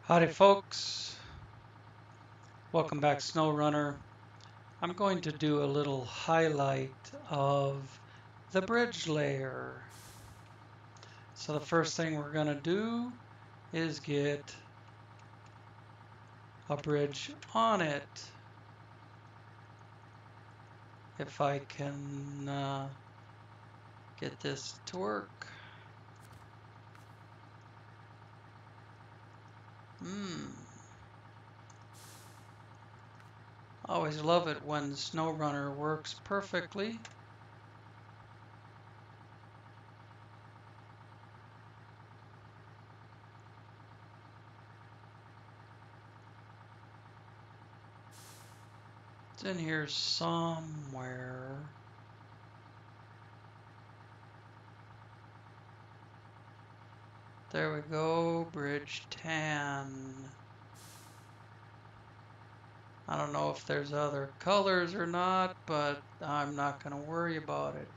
Howdy folks, welcome back SnowRunner. I'm going to do a little highlight of the bridge layer. So the first thing we're going to do is get a bridge on it. If I can get this to work. Always love it when SnowRunner works perfectly. It's in here somewhere. There we go, bridge 10. I don't know if there's other colors or not, but I'm not going to worry about it.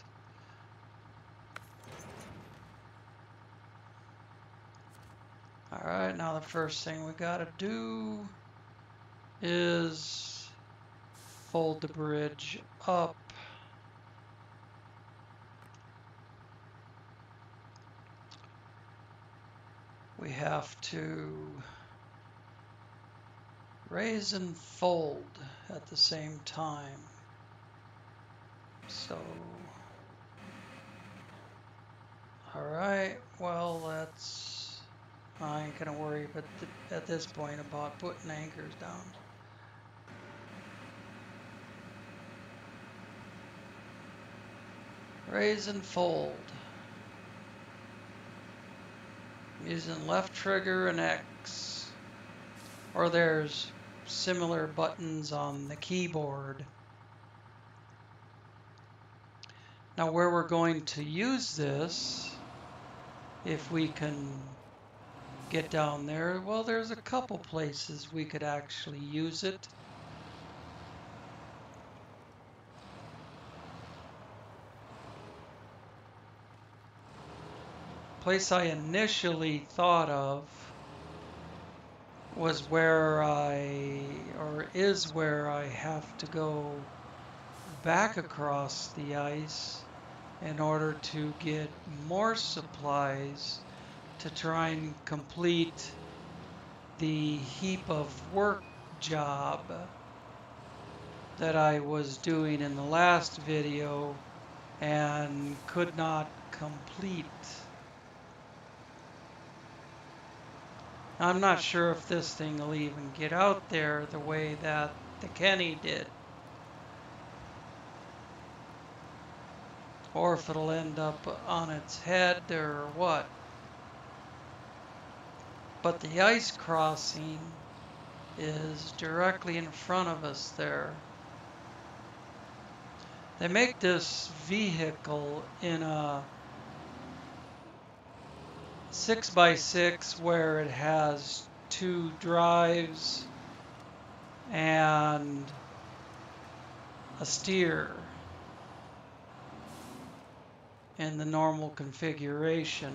Alright, now the first thing we got to do is fold the bridge up. We have to raise and fold at the same time. So, alright, well I ain't gonna worry at this point about putting anchors down. Raise and fold. Using left trigger and X, or there's similar buttons on the keyboard. Now where we're going to use this, if we can get down there, well, there's a couple places we could actually use it. Place I initially thought of was where is where I have to go back across the ice in order to get more supplies to try and complete the heap of work job that I was doing in the last video and could not complete. I'm not sure if this thing will even get out there the way that the Kenny did, or if it'll end up on its head or what. But the ice crossing is directly in front of us there. They make this vehicle in a 6x6 where it has 2 drives and a steer in the normal configuration.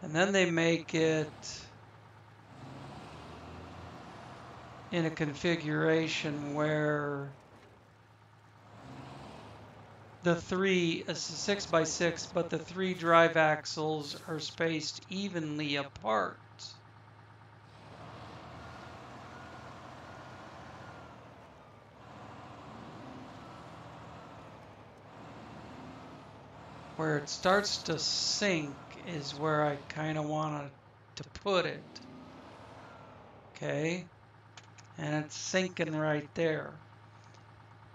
And then they make it in a configuration where it's a 6x6, but the 3 drive axles are spaced evenly apart. Where it starts to sink is where I kind of wanted to put it. Okay, and it's sinking right there.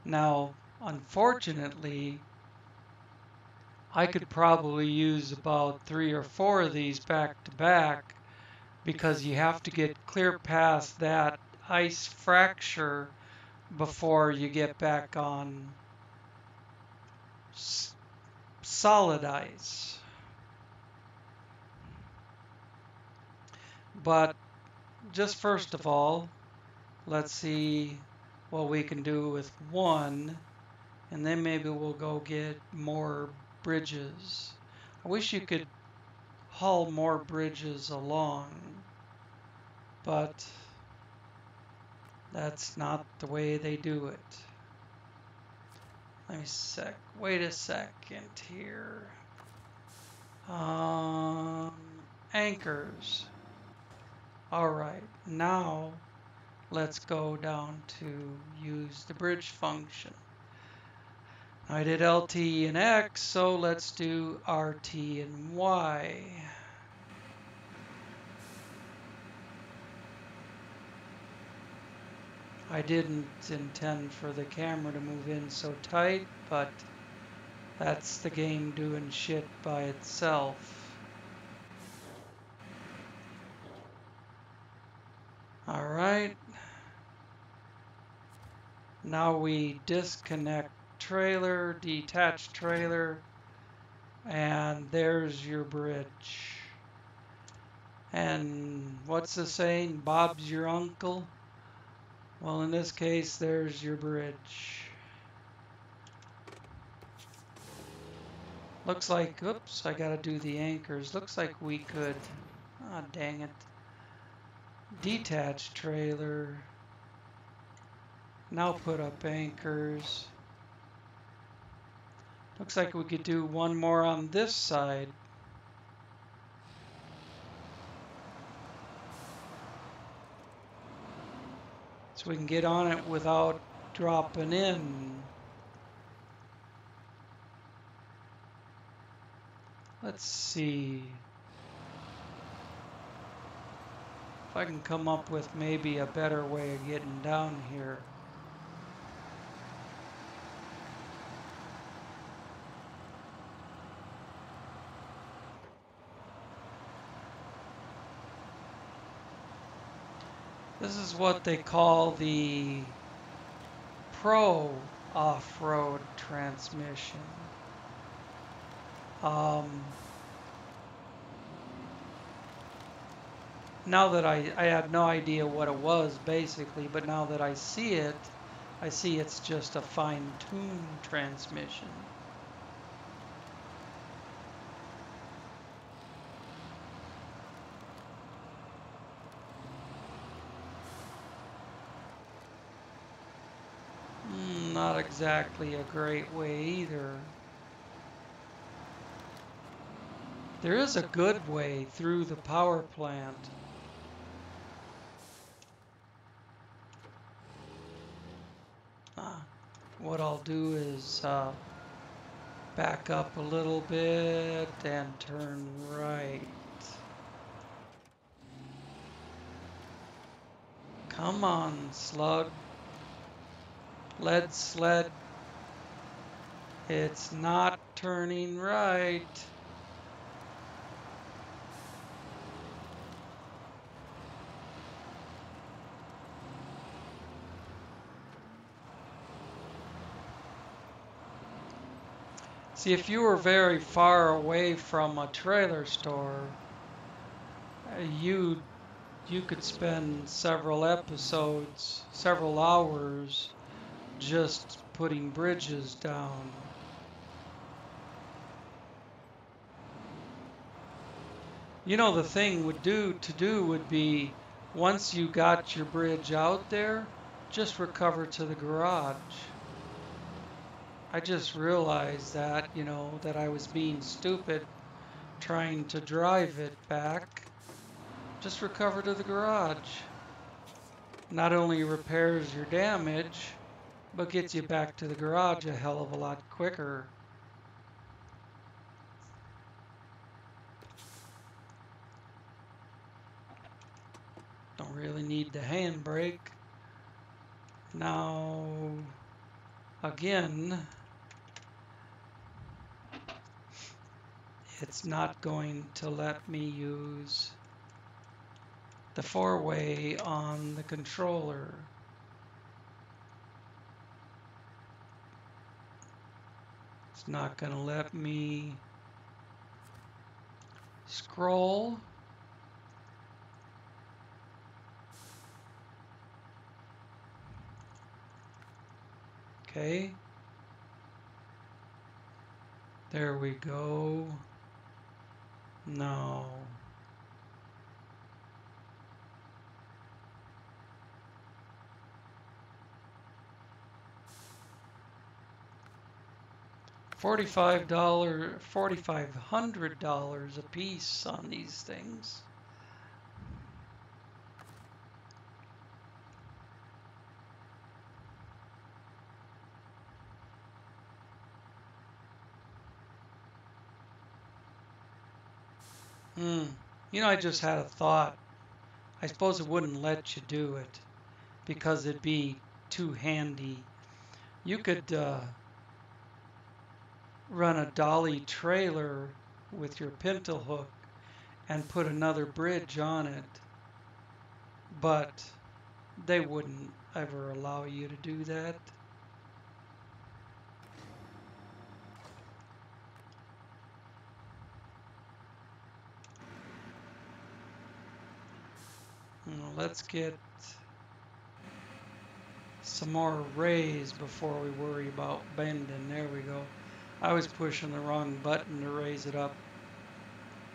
Now, unfortunately, I could probably use about 3 or 4 of these back to back because you have to get clear past that ice fracture before you get back on solid ice. But just first of all, let's see what we can do with one, and then maybe we'll go get more bridges. I wish you could haul more bridges along. but that's not the way they do it. Let me wait a second here. Anchors. All right, now let's go down to use the bridge function. I did LT and X, so let's do RT and Y. I didn't intend for the camera to move in so tight, but that's the game doing shit by itself. All right. Now we disconnect trailer, detach trailer, and there's your bridge. And what's the saying? Bob's your uncle? Well, in this case, there's your bridge. Looks like, oops, I gotta do the anchors. Looks like we could, ah, dang it. Detach trailer. Now put up anchors. Looks like we could do one more on this side. So we can get on it without dropping in. Let's see if I can come up with maybe a better way of getting down here. This is what they call the Pro off-road transmission. Now that I had no idea what it was basically, but now that I see it, I see it's just a fine-tuned transmission. Not exactly a great way either. There is a good way through the power plant. What I'll do is back up a little bit and turn right. Come on, slug. Lead sled. It's not turning right. See, if you were very far away from a trailer store, you could spend several episodes, several hours just putting bridges down. You know, the thing would be once you got your bridge out there, just recover to the garage. I just realized that, you know, that I was being stupid trying to drive it back. Just recover to the garage. Not only repairs your damage, but gets you back to the garage a hell of a lot quicker. Don't really need the handbrake. Now, again, it's not going to let me use the 4-way on the controller. It's not going to let me scroll. Okay. There we go. No. $4,500 a piece on these things. You know, I just had a thought. I suppose it wouldn't let you do it because it'd be too handy. You could run a dolly trailer with your pintle hook and put another bridge on it, but they wouldn't ever allow you to do that. Let's get some more raise before we worry about bending. There we go. I was pushing the wrong button to raise it up.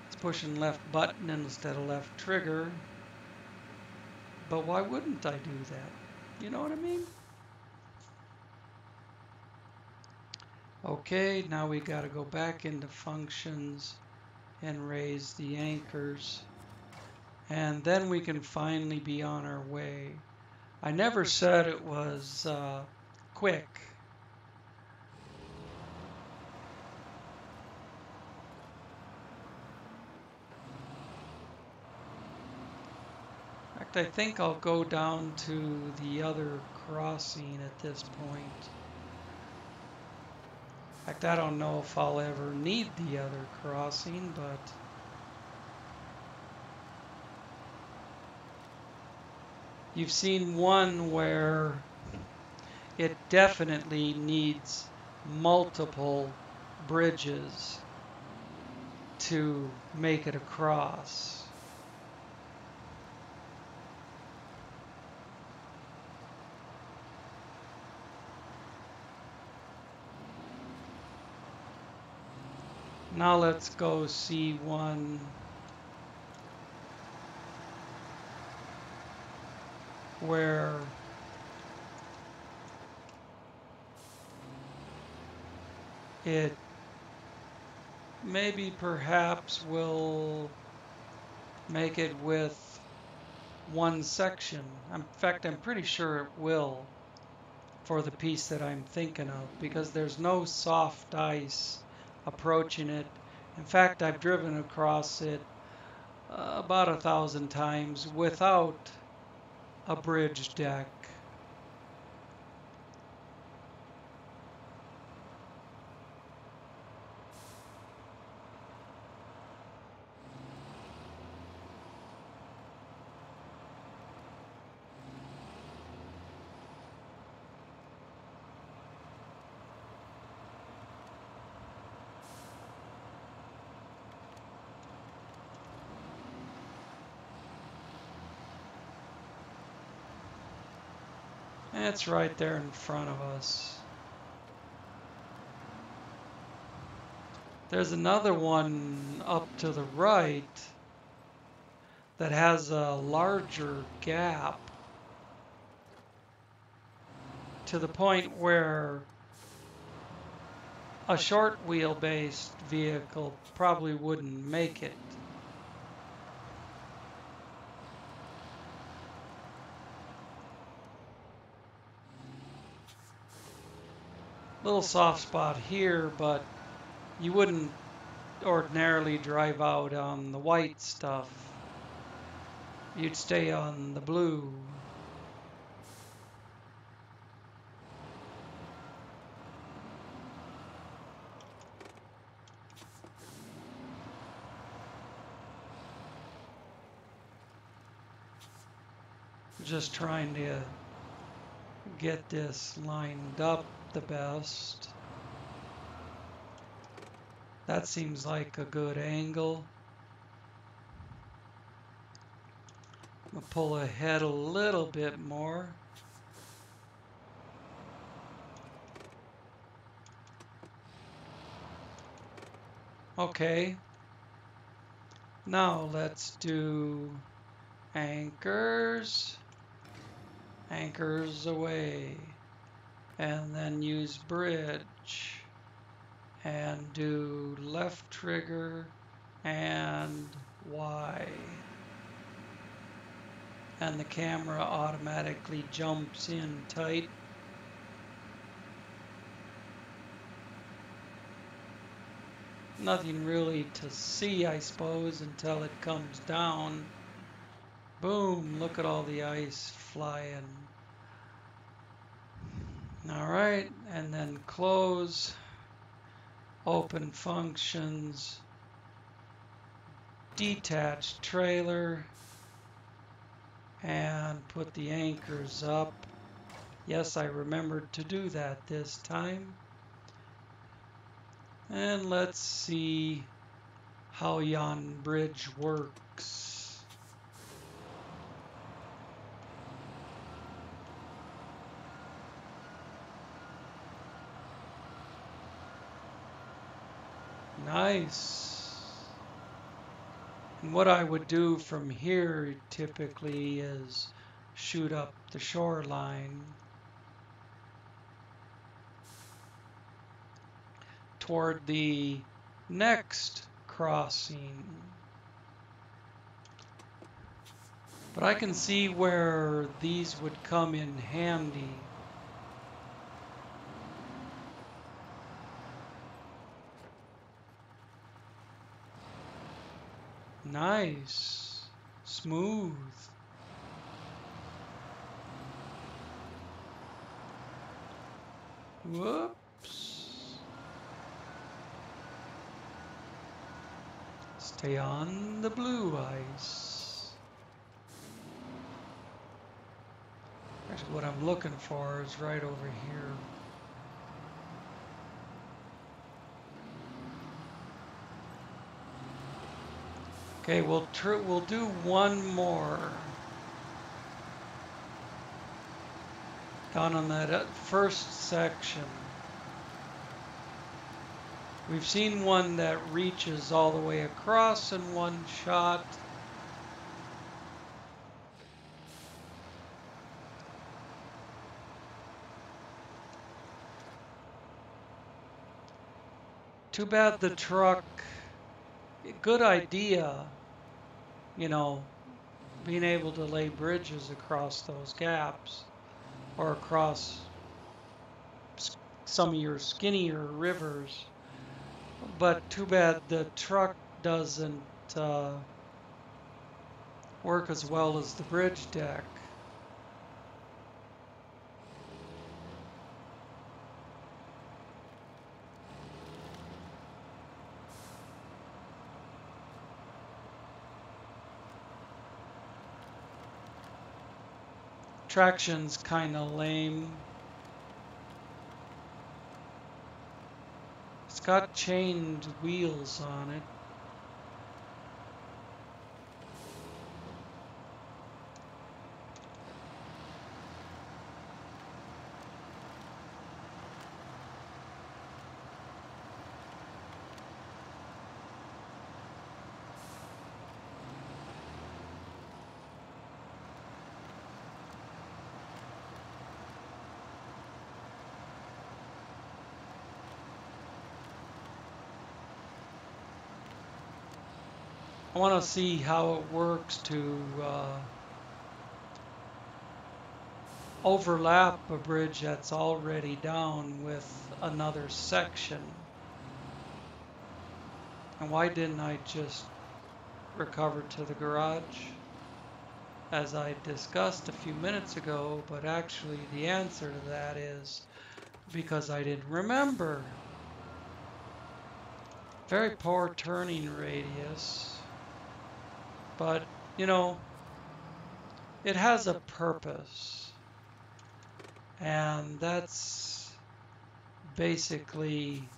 It's pushing left button instead of left trigger. But why wouldn't I do that? You know what I mean? Okay, now we got to go back into functions and raise the anchors. And then we can finally be on our way. I never said it was quick. In fact, I think I'll go down to the other crossing at this point. In fact, I don't know if I'll ever need the other crossing, but you've seen one where it definitely needs multiple bridges to make it across. Now let's go see one where it maybe perhaps will make it with one section. In fact, I'm pretty sure it will for the piece that I'm thinking of, because there's no soft ice approaching it. In fact, I've driven across it about 1,000 times without a bridge deck. It's right there in front of us. There's another one up to the right that has a larger gap to the point where a short wheelbase vehicle probably wouldn't make it. Little soft spot here, but you wouldn't ordinarily drive out on the white stuff. You'd stay on the blue. Just trying to get this lined up the best. That seems like a good angle. I'm gonna pull ahead a little bit more. Okay. Now let's do anchors. Anchors away. And then use bridge. and do left trigger and Y. And the camera automatically jumps in tight. Nothing really to see, I suppose, until it comes down. Boom, look at all the ice flying. All right, and then close, open functions, detach trailer, and put the anchors up. Yes, I remembered to do that this time. And let's see how yon bridge works. Nice. And what I would do from here typically is shoot up the shoreline toward the next crossing. But I can see where these would come in handy. Nice. Smooth. Whoops. Stay on the blue ice. Actually, what I'm looking for is right over here. Okay, we'll do one more. Down on that first section. We've seen one that reaches all the way across in one shot. Too bad the truck, good idea, you know, being able to lay bridges across those gaps or across some of your skinnier rivers. But too bad the truck doesn't work as well as the bridge deck. Traction's kind of lame. It's got chained wheels on it. I want to see how it works to overlap a bridge that's already down with another section. And why didn't I just recover to the garage as I discussed a few minutes ago? But actually the answer to that is because I didn't remember. Very poor turning radius. But, you know, it has a purpose. And that's basically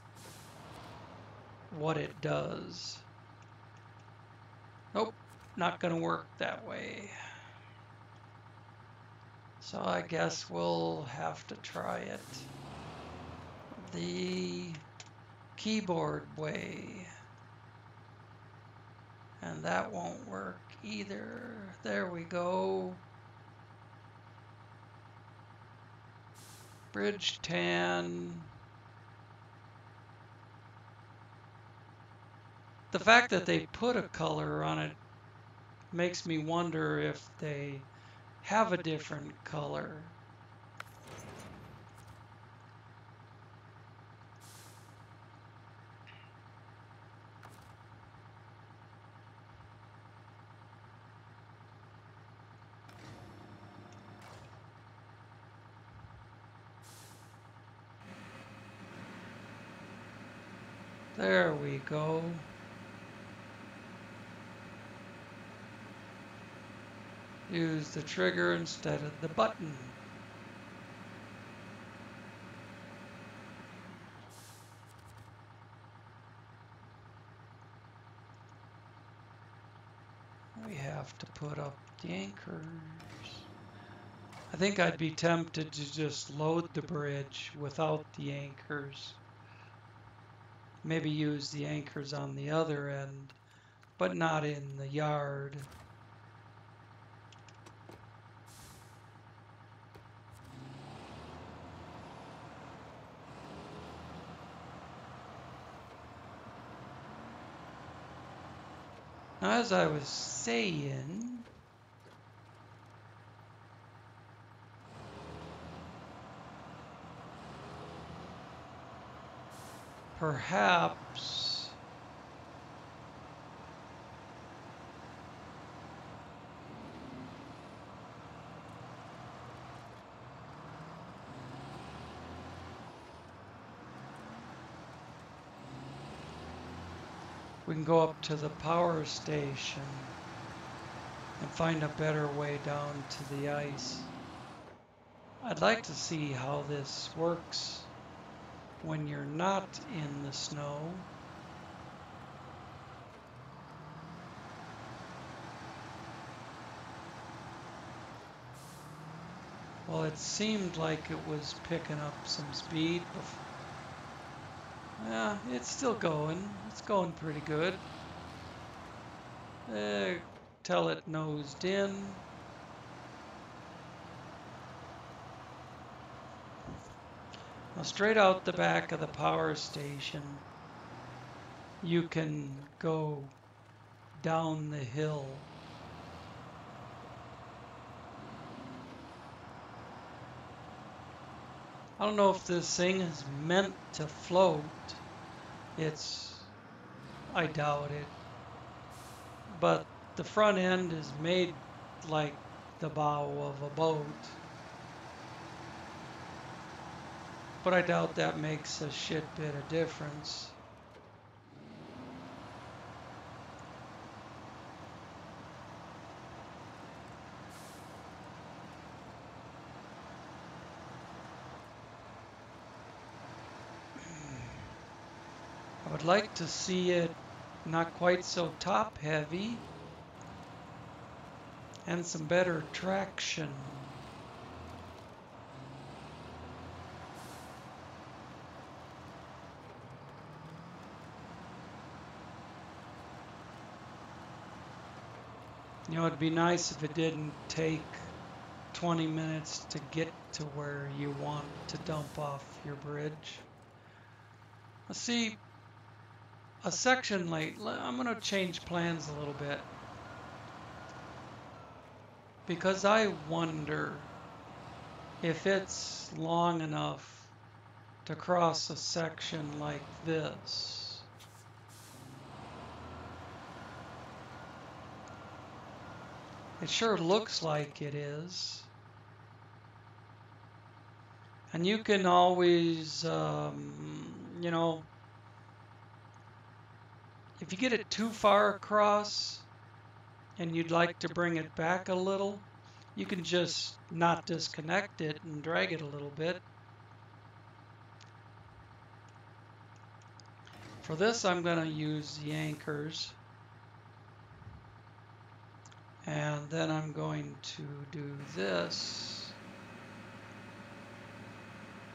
what it does. Nope, not going to work that way. So I guess we'll have to try it the keyboard way. And that won't work either. There we go. Bridge 10. the fact that they put a color on it makes me wonder if they have a different color. There we go. Use the trigger instead of the button. We have to put up the anchors. I think I'd be tempted to just load the bridge without the anchors. Maybe use the anchors on the other end, but not in the yard. Now, as I was saying, perhaps we can go up to the power station and find a better way down to the ice. I'd like to see how this works when you're not in the snow. Well, it seemed like it was picking up some speed. Yeah, it's still going. It's going pretty good. Till it nosed in. Now, straight out the back of the power station, you can go down the hill. I don't know if this thing is meant to float. I doubt it. But the front end is made like the bow of a boat. But I doubt that makes a shit bit of difference. I would like to see it not quite so top heavy and some better traction. You know, it'd be nice if it didn't take 20 minutes to get to where you want to dump off your bridge. Let's see, a section like, I'm going to change plans a little bit. Because I wonder if it's long enough to cross a section like this. It sure looks like it is. And you can always, you know, if you get it too far across and you'd like to bring it back a little, you can just not disconnect it and drag it a little bit. For this, I'm going to use the anchors. And then I'm going to do this.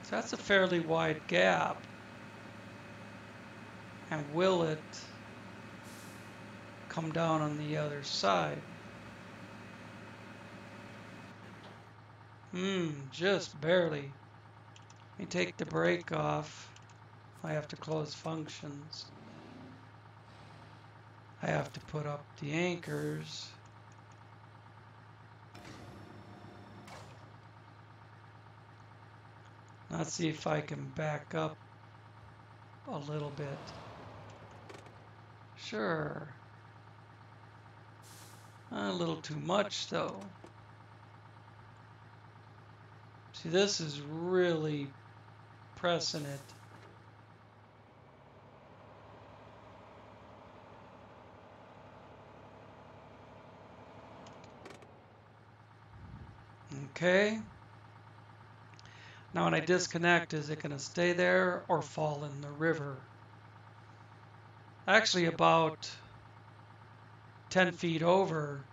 So that's a fairly wide gap. And will it come down on the other side? Just barely. Let me take the brake off. I have to close functions. I have to put up the anchors. Let's see if I can back up a little bit. Sure. A little too much though. See, this is really pressing it. Okay. Now when I disconnect, is it going to stay there or fall in the river? Actually, about 10 feet over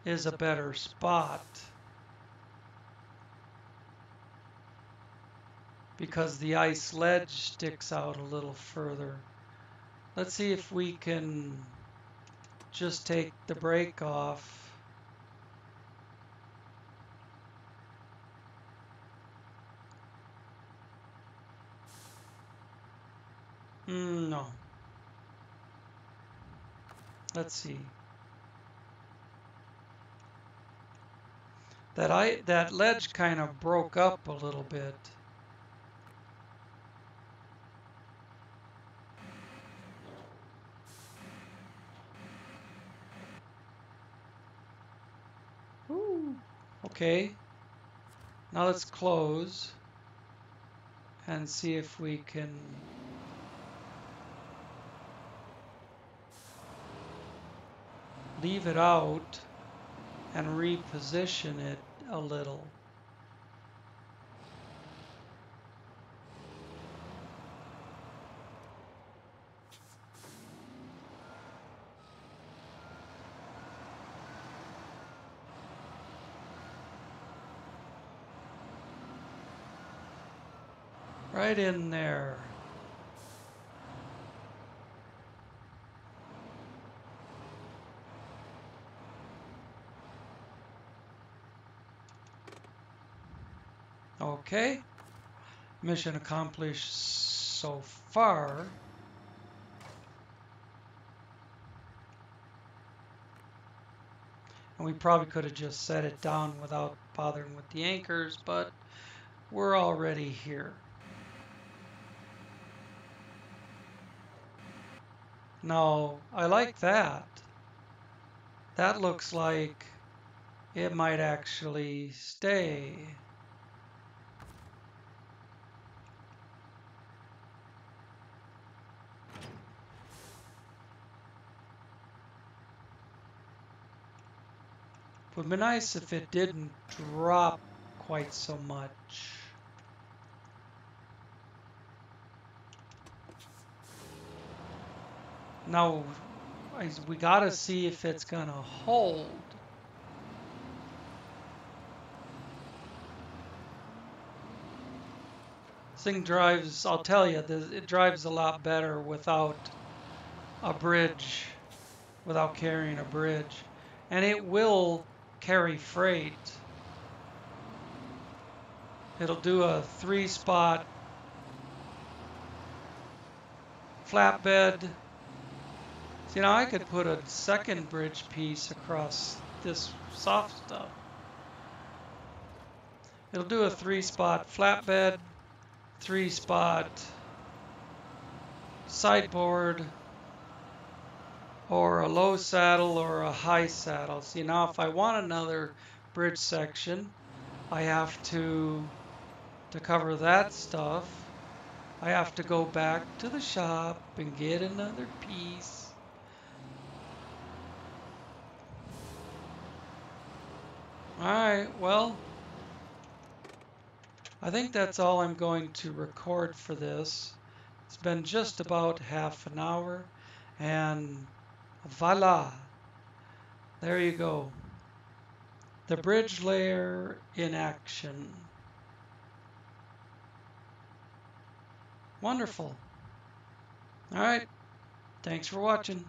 is a better spot because the ice ledge sticks out a little further. Let's see if we can just take the brake off. No. Let's see. That ledge kind of broke up a little bit. Ooh. Okay. Now let's close and see if we can leave it out and reposition it a little. Right in there. Okay. Mission accomplished so far. And we probably could have just set it down without bothering with the anchors, but we're already here. No, I like that. That looks like it might actually stay. Would be nice if it didn't drop quite so much. Now, we gotta see if it's gonna hold. This thing drives, I'll tell you, it drives a lot better without a bridge, without carrying a bridge. And it will carry freight. It'll do a 3-spot flatbed. See, now I could put a second bridge piece across this soft stuff. It'll do a 3-spot flatbed, 3-spot sideboard, or a low saddle or a high saddle. See, now if I want another bridge section, I have to cover that stuff, I have to go back to the shop and get another piece. Alright, well, I think that's all I'm going to record for this. It's been just about half an hour, and voila, there you go. The bridge layer in action. Wonderful. All right. Thanks for watching.